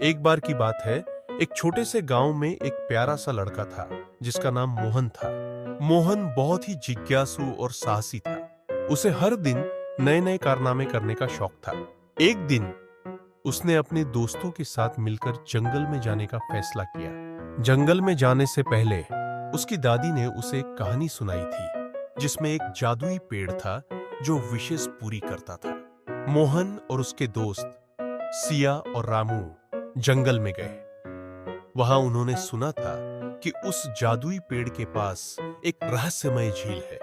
एक बार की बात है, एक छोटे से गांव में एक प्यारा सा लड़का था जिसका नाम मोहन था। मोहन बहुत ही जिज्ञासु और साहसी था। उसे हर दिन नए नए कारनामे करने का शौक था। एक दिन उसने अपने दोस्तों के साथ मिलकर जंगल में जाने का फैसला किया। जंगल में जाने से पहले उसकी दादी ने उसे एक कहानी सुनाई थी जिसमें एक जादुई पेड़ था जो विशेष पूरी करता था। मोहन और उसके दोस्त सिया और रामू जंगल में गए। वहां उन्होंने सुना था कि उस जादुई पेड़ के पास एक रहस्यमय झील है।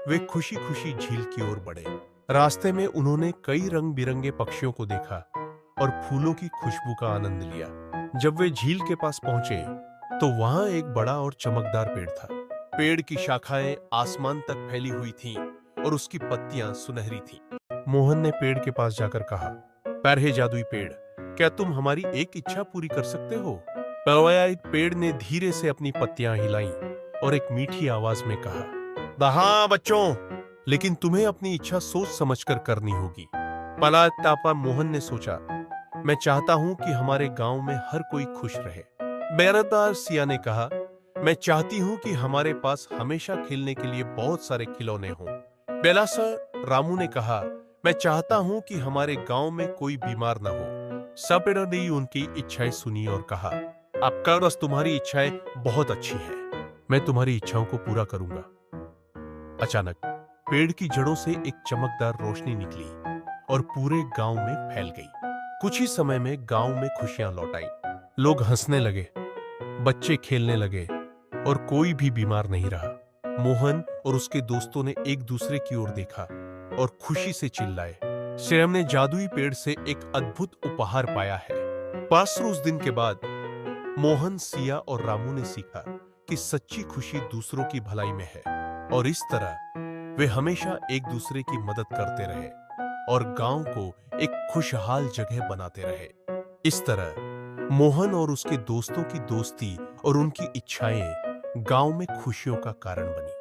वे खुशी खुशी झील की ओर बढ़े। रास्ते में उन्होंने कई रंग बिरंगे पक्षियों को देखा और फूलों की खुशबू का आनंद लिया। जब वे झील के पास पहुंचे तो वहां एक बड़ा और चमकदार पेड़ था। पेड़ की शाखाएं आसमान तक फैली हुई थीं और उसकी पत्तियां सुनहरी थीं। मोहन ने पेड़ के पास जाकर कहा, प्यारे जादुई पेड़, क्या तुम हमारी एक इच्छा पूरी कर सकते हो? पेड़ ने धीरे से अपनी पत्तियां हिलाईं और एक मीठी आवाज में कहा, हाँ बच्चों, लेकिन तुम्हें अपनी इच्छा सोच समझकर करनी होगी। पलातापा मोहन ने सोचा, मैं चाहता हूं कि हमारे गांव में हर कोई खुश रहे। बेरदार सिया ने कहा, मैं चाहती हूं कि हमारे पास हमेशा खेलने के लिए बहुत सारे खिलौने हों। बेलासा रामू ने कहा, मैं चाहता हूं कि हमारे गांव में कोई बीमार न हो। सब ने उनकी इच्छाएं सुनी और कहा, आपका रस, तुम्हारी इच्छाएं बहुत अच्छी हैं। मैं तुम्हारी इच्छाओं को पूरा करूंगा। अचानक पेड़ की जड़ों से एक चमकदार रोशनी निकली और पूरे गांव में फैल गई। कुछ ही समय में गांव में खुशियां लौट आईं। लोग हंसने लगे, बच्चे खेलने लगे और कोई भी बीमार नहीं रहा। मोहन और उसके दोस्तों ने एक दूसरे की ओर देखा और खुशी से चिल्लाए, श्याम ने जादुई पेड़ से एक अद्भुत उपहार पाया है। बस उस दिन के बाद मोहन, सिया और रामू ने सीखा कि सच्ची खुशी दूसरों की भलाई में है और इस तरह वे हमेशा एक दूसरे की मदद करते रहे और गांव को एक खुशहाल जगह बनाते रहे। इस तरह मोहन और उसके दोस्तों की दोस्ती और उनकी इच्छाएं गांव में खुशियों का कारण बनी।